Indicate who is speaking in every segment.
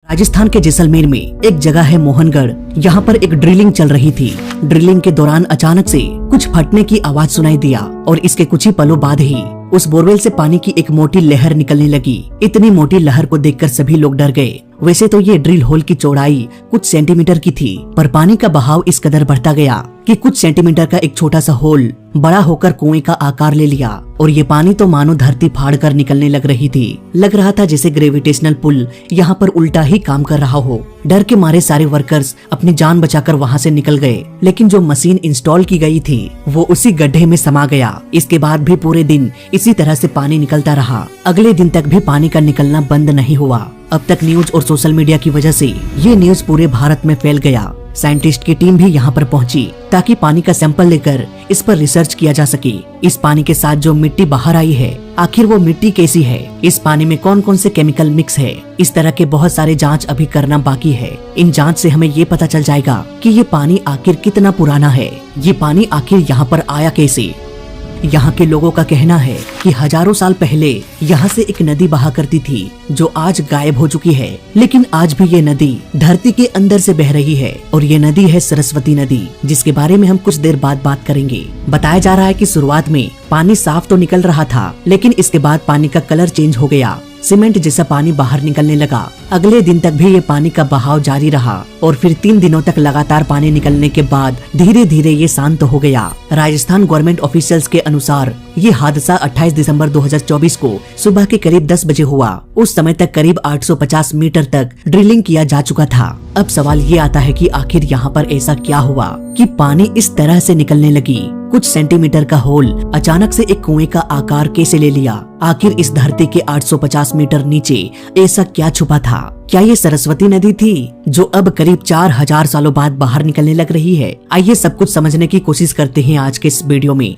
Speaker 1: राजस्थान के जैसलमेर में एक जगह है मोहनगढ़। यहाँ पर एक ड्रिलिंग चल रही थी। ड्रिलिंग के दौरान अचानक से कुछ फटने की आवाज सुनाई दिया और इसके कुछ ही पलों बाद ही उस बोरवेल से पानी की एक मोटी लहर निकलने लगी। इतनी मोटी लहर को देखकर सभी लोग डर गए। वैसे तो ये ड्रिल होल की चौड़ाई कुछ सेंटीमीटर की थी, पर पानी का बहाव इस कदर बढ़ता गया कि कुछ सेंटीमीटर का एक छोटा सा होल बड़ा होकर कुएं का आकार ले लिया और ये पानी तो मानो धरती फाड़ कर निकलने लग रही थी। लग रहा था जैसे ग्रेविटेशनल पुल यहाँ पर उल्टा ही काम कर रहा हो। डर के मारे सारे वर्कर्स अपनी जान बचाकर वहाँ से निकल गए, लेकिन जो मशीन इंस्टॉल की गई थी वो उसी गड्ढे में समा गया। इसके बाद भी पूरे दिन इसी तरह से पानी निकलता रहा। अगले दिन तक भी पानी का निकलना बंद नहीं हुआ। अब तक न्यूज और सोशल मीडिया की वजह से ये न्यूज पूरे भारत में फैल गया। साइंटिस्ट की टीम भी यहाँ पर पहुंची ताकि पानी का सैंपल लेकर इस पर रिसर्च किया जा सके। इस पानी के साथ जो मिट्टी बाहर आई है, आखिर वो मिट्टी कैसी है, इस पानी में कौन कौन से केमिकल मिक्स है, इस तरह के बहुत सारे जांच अभी करना बाकी है। इन जांच से हमें ये पता चल जाएगा कि ये पानी आखिर कितना पुराना है, ये पानी आखिर यहाँ पर आया कैसे। यहाँ के लोगों का कहना है कि हजारों साल पहले यहाँ से एक नदी बहा करती थी जो आज गायब हो चुकी है, लेकिन आज भी ये नदी धरती के अंदर से बह रही है और ये नदी है सरस्वती नदी, जिसके बारे में हम कुछ देर बाद बात करेंगे। बताया जा रहा है कि शुरुआत में पानी साफ तो निकल रहा था, लेकिन इसके बाद पानी का कलर चेंज हो गया, सीमेंट जैसा पानी बाहर निकलने लगा। अगले दिन तक भी ये पानी का बहाव जारी रहा और फिर 3 दिनों तक लगातार पानी निकलने के बाद धीरे धीरे ये शांत हो गया। राजस्थान गवर्नमेंट ऑफिशियल्स के अनुसार ये हादसा 28 दिसंबर 2024 को सुबह के करीब 10 बजे हुआ। उस समय तक करीब 850 मीटर तक ड्रिलिंग किया जा चुका था। अब सवाल ये आता है कि आखिर यहाँ पर ऐसा क्या हुआ कि पानी इस तरह से निकलने लगी। कुछ सेंटीमीटर का होल अचानक से एक कुएं का आकार कैसे ले लिया। आखिर इस धरती के 850 मीटर नीचे ऐसा क्या छुपा था। क्या ये सरस्वती नदी थी जो अब करीब 4000 सालों बाद बाहर निकलने लग रही है। आइए सब कुछ समझने की कोशिश करते हैं आज के इस वीडियो में।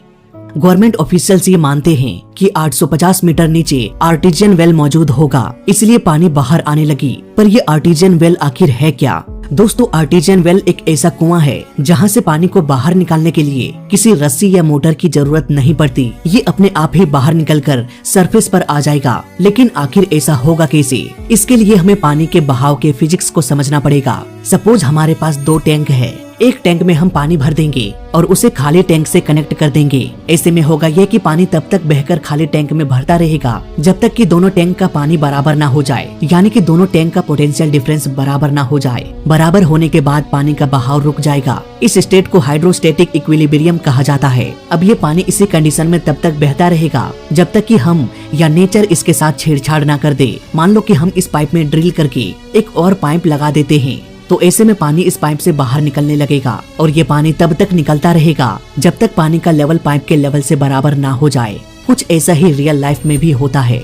Speaker 1: गवर्नमेंट ऑफिशियल्स ये मानते हैं कि 850 मीटर नीचे आर्टिजियन वेल मौजूद होगा, इसलिए पानी बाहर आने लगी। पर ये आर्टिजियन वेल आखिर है क्या। दोस्तों, आर्टिजियन वेल एक ऐसा कुआं है जहां से पानी को बाहर निकालने के लिए किसी रस्सी या मोटर की जरूरत नहीं पड़ती। ये अपने आप ही बाहर निकलकर सरफेस पर आ जाएगा। लेकिन आखिर ऐसा होगा कैसे, इसके लिए हमें पानी के बहाव के फिजिक्स को समझना पड़ेगा। सपोज हमारे पास 2 टैंक है। एक टैंक में हम पानी भर देंगे और उसे खाली टैंक से कनेक्ट कर देंगे। ऐसे में होगा ये कि पानी तब तक बहकर खाली टैंक में भरता रहेगा जब तक कि दोनों टैंक का पानी बराबर ना हो जाए, यानी कि दोनों टैंक का पोटेंशियल डिफरेंस बराबर ना हो जाए। बराबर होने के बाद पानी का बहाव रुक जाएगा। इस स्टेट को हाइड्रोस्टेटिक इक्विलिब्रियम कहा जाता है। अब ये पानी इसी कंडीशन में तब तक बहता रहेगा जब तक कि हम या नेचर इसके साथ छेड़छाड़ ना कर दे। मान लो कि हम इस पाइप में ड्रिल करके एक और पाइप लगा देते हैं, तो ऐसे में पानी इस पाइप से बाहर निकलने लगेगा और ये पानी तब तक निकलता रहेगा जब तक पानी का लेवल पाइप के लेवल से बराबर ना हो जाए। कुछ ऐसा ही रियल लाइफ में भी होता है।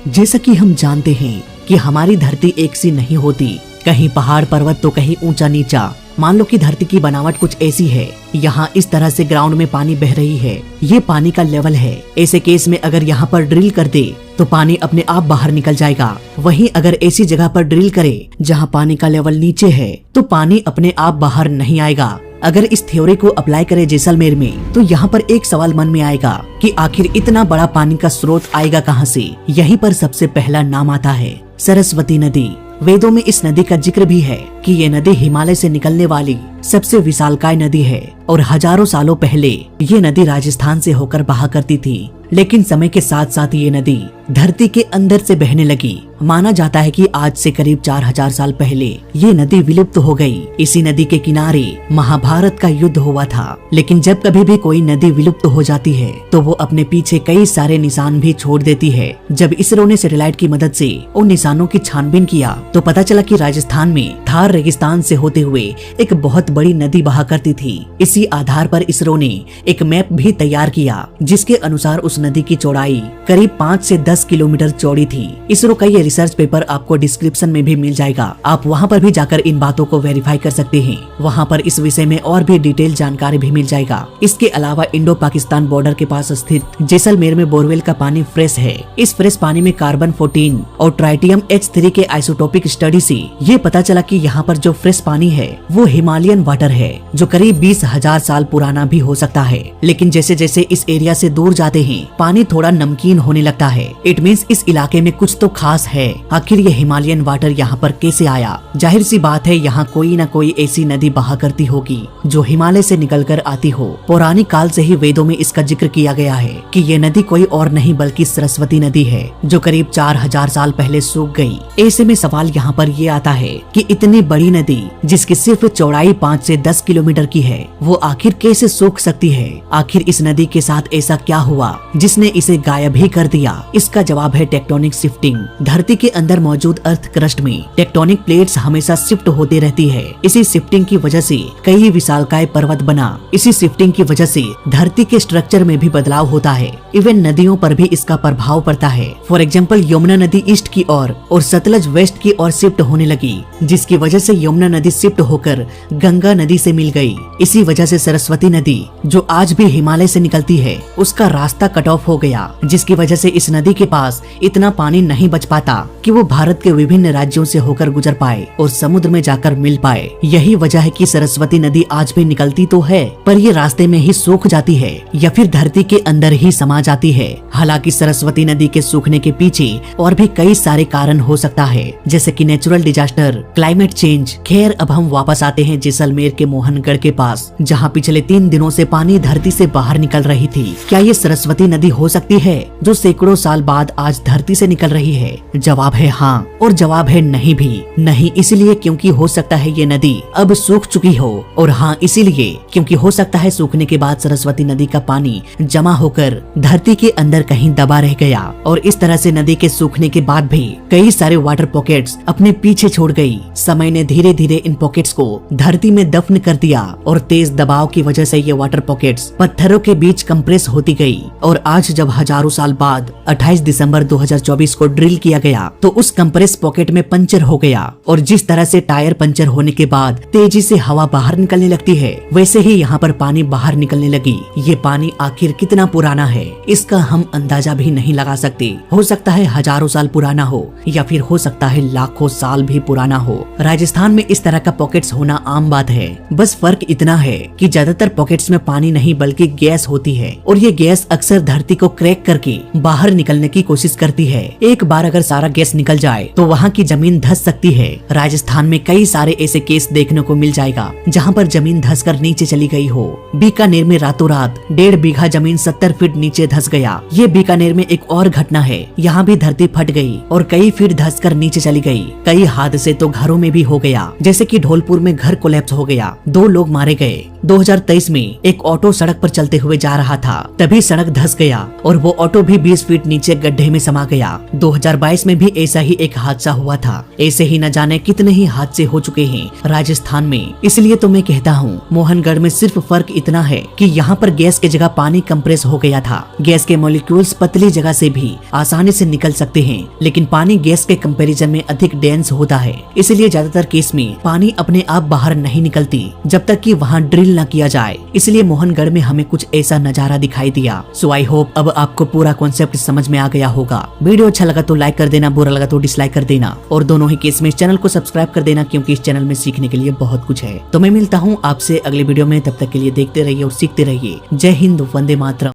Speaker 1: जैसा कि हम जानते हैं कि हमारी धरती एक सी नहीं होती, कहीं पहाड़ पर्वत तो कहीं ऊंचा नीचा। मान लो कि धरती की बनावट कुछ ऐसी है, यहाँ इस तरह से ग्राउंड में पानी बह रही है, ये पानी का लेवल है। ऐसे केस में अगर यहाँ पर ड्रिल कर दे तो पानी अपने आप बाहर निकल जाएगा। वहीं अगर ऐसी जगह पर ड्रिल करे जहाँ पानी का लेवल नीचे है तो पानी अपने आप बाहर नहीं आएगा। अगर इस थ्योरी को अप्लाई करें जैसलमेर में, तो यहाँ पर एक सवाल मन में आएगा कि आखिर इतना बड़ा पानी का स्रोत आएगा कहाँ से। यहीं पर सबसे पहला नाम आता है सरस्वती नदी। वेदों में इस नदी का जिक्र भी है कि ये नदी हिमालय से निकलने वाली सबसे विशालकाय नदी है और हजारों सालों पहले ये नदी राजस्थान से होकर बहा करती थी। लेकिन समय के साथ साथ ये नदी धरती के अंदर से बहने लगी। माना जाता है कि आज से करीब 4000 साल पहले ये नदी विलुप्त हो गई। इसी नदी के किनारे महाभारत का युद्ध हुआ था। लेकिन जब कभी भी कोई नदी विलुप्त हो जाती है तो वो अपने पीछे कई सारे निशान भी छोड़ देती है। जब इसरो ने सैटेलाइट की मदद से उन निशानों की छानबीन किया तो पता चला कि राजस्थान में थार रेगिस्तान से होते हुए एक बहुत बड़ी नदी बहा करती थी। इसी आधार पर इसरो ने एक मैप भी तैयार किया जिसके अनुसार उस नदी की चौड़ाई करीब 5 से 10 किलोमीटर चौड़ी थी। इसरो का ये रिसर्च पेपर आपको डिस्क्रिप्शन में भी मिल जाएगा। आप वहाँ पर भी जाकर इन बातों को वेरीफाई कर सकते हैं। वहाँ पर इस विषय में और भी डिटेल जानकारी भी मिल जाएगा। इसके अलावा इंडो पाकिस्तान बॉर्डर के पास स्थित जैसलमेर में बोरवेल का पानी फ्रेश है। इस फ्रेश पानी में कार्बन 14 और ट्राइटियम H3 के आइसोटोपिक स्टडी से ये पता चला कि यहाँ पर जो फ्रेश पानी है वो हिमालयन वाटर है जो करीब 20,000 1000 साल पुराना भी हो सकता है। लेकिन जैसे जैसे इस एरिया से दूर जाते हैं पानी थोड़ा नमकीन होने लगता है। इट मीन्स इस इलाके में कुछ तो खास है। आखिर ये हिमालयन वाटर यहाँ पर कैसे आया? जाहिर सी बात है यहाँ कोई न कोई ऐसी नदी बहा करती होगी जो हिमालय से निकल कर आती हो। पौराणिक काल से ही वेदों में इसका जिक्र किया गया है कि ये नदी कोई और नहीं बल्कि सरस्वती नदी है जो करीब 4000 साल पहले सूख गई। ऐसे में सवाल यहाँ पर ये आता है कि इतनी बड़ी नदी जिसकी सिर्फ चौड़ाई 5 से 10 किलोमीटर की है वो आखिर कैसे सूख सकती है? आखिर इस नदी के साथ ऐसा क्या हुआ जिसने इसे गायब ही कर दिया? इसका जवाब है टेक्टोनिक शिफ्टिंग। धरती के अंदर मौजूद अर्थ क्रस्ट में टेक्टोनिक प्लेट्स हमेशा शिफ्ट होती रहती है। इसी शिफ्टिंग की वजह से कई विशालकाय पर्वत बना। इसी शिफ्टिंग की वजह से धरती के स्ट्रक्चर में भी बदलाव होता है। इवन नदियों पर भी इसका प्रभाव पड़ता है। फॉर एग्जाम्पल यमुना नदी ईस्ट की ओर और सतलज वेस्ट की ओर शिफ्ट होने लगी, जिसकी वजह से यमुना नदी शिफ्ट होकर गंगा नदी से मिल गई। इसी वजह से सरस्वती नदी जो आज भी हिमालय से निकलती है उसका रास्ता कट ऑफ हो गया, जिसकी वजह से इस नदी के पास इतना पानी नहीं बच पाता कि वो भारत के विभिन्न राज्यों से होकर गुजर पाए और समुद्र में जाकर मिल पाए। यही वजह है कि सरस्वती नदी आज भी निकलती तो है पर ये रास्ते में ही सूख जाती है या फिर धरती के अंदर ही समा जाती है। हालांकि सरस्वती नदी के सूखने के पीछे और भी कई सारे कारण हो सकता है, जैसे कि नेचुरल डिजास्टर, क्लाइमेट चेंज। खैर अब हम वापस आते हैं जैसलमेर के मोहनगढ़ के पास, जहाँ पिछले 3 दिनों से पानी धरती से बाहर निकल रही थी। क्या ये सरस्वती नदी हो सकती है जो सैकड़ों साल बाद आज धरती से निकल रही है? जवाब है हाँ और जवाब है नहीं भी। नहीं इसलिए क्योंकि हो सकता है ये नदी अब सूख चुकी हो, और हाँ इसीलिए क्योंकि हो सकता है सूखने के बाद सरस्वती नदी का पानी जमा होकर धरती के अंदर कहीं दबा रह गया और इस तरह से नदी के सूखने के बाद भी कई सारे वाटर पॉकेट्स अपने पीछे छोड़ गई। समय ने धीरे धीरे इन पॉकेट्स को धरती में दफन कर दिया और तेज दबाव की वजह से ये वाटर पॉकेट्स पत्थरों के बीच कंप्रेस होती गई। और आज जब हजारों साल बाद 28 दिसंबर 2024 को ड्रिल किया गया तो उस कंप्रेस पॉकेट में पंचर हो गया, और जिस तरह से टायर पंचर होने के बाद तेजी से हवा बाहर निकलने लगती है वैसे ही यहाँ पर पानी बाहर निकलने लगी। ये पानी आखिर कितना पुराना है इसका हम अंदाजा भी नहीं लगा सकते। हो सकता है हजारों साल पुराना हो या फिर हो सकता है लाखों साल भी पुराना हो। राजस्थान में इस तरह का पॉकेट्स होना आम बात है। बस फर्क इतना है कि ज्यादातर पॉकेट्स में पानी नहीं बल्कि गैस होती है और ये गैस अक्सर धरती को क्रैक करके बाहर निकलने की कोशिश करती है। एक बार अगर सारा गैस निकल जाए तो वहाँ की जमीन धंस सकती है। राजस्थान में कई सारे ऐसे केस देखने को मिल जाएगा जहाँ पर जमीन धंस कर नीचे चली गई हो। बीकानेर में रातों रात 1.5 बीघा जमीन 70 फीट नीचे धंस गया। ये बीकानेर में एक और घटना है, यहाँ भी धरती फट गई और कई फीट धंस कर नीचे चली गई। कई हादसे तो घरों में भी हो गया, जैसे कि धौलपुर में घर कोलैप्स हो गया, 2 लोग मारे गए। 2023 में एक ऑटो सड़क पर चलते हुए जा रहा था, तभी सड़क धंस गया और वो ऑटो भी 20 फीट नीचे गड्ढे में समा गया। 2022 में भी ऐसा ही एक हादसा हुआ था। ऐसे ही न जाने कितने ही हादसे हो चुके हैं राजस्थान में। इसलिए तो मैं कहता हूँ मोहनगढ़ में सिर्फ फर्क इतना है कि यहाँ पर गैस की जगह पानी कंप्रेस हो गया था। गैस के मॉलिक्यूल्स पतली जगह से भी आसानी से निकल सकते हैं, लेकिन पानी गैस के कंपैरिजन में अधिक डेंस होता है। इसलिए ज्यादातर केस में पानी अपने आप बाहर नहीं निकलती जब तक कि वहाँ ड्रिल न किया जाए। इसलिए मोहनगढ़ में हमें कुछ ऐसा नजारा दिखाई दिया। सो आई होप अब आपको पूरा कॉन्सेप्ट समझ में आ गया होगा। वीडियो अच्छा लगा तो लाइक कर देना, बुरा लगा तो डिसलाइक कर देना, और दोनों ही केस में इस चैनल को सब्सक्राइब कर देना क्योंकि इस चैनल में सीखने के लिए बहुत कुछ है। तो मैं मिलता हूँ आपसे अगले वीडियो में, तब तक के लिए देखते रहिए और सीखते रहिए। जय हिंद, वंदे मातरम।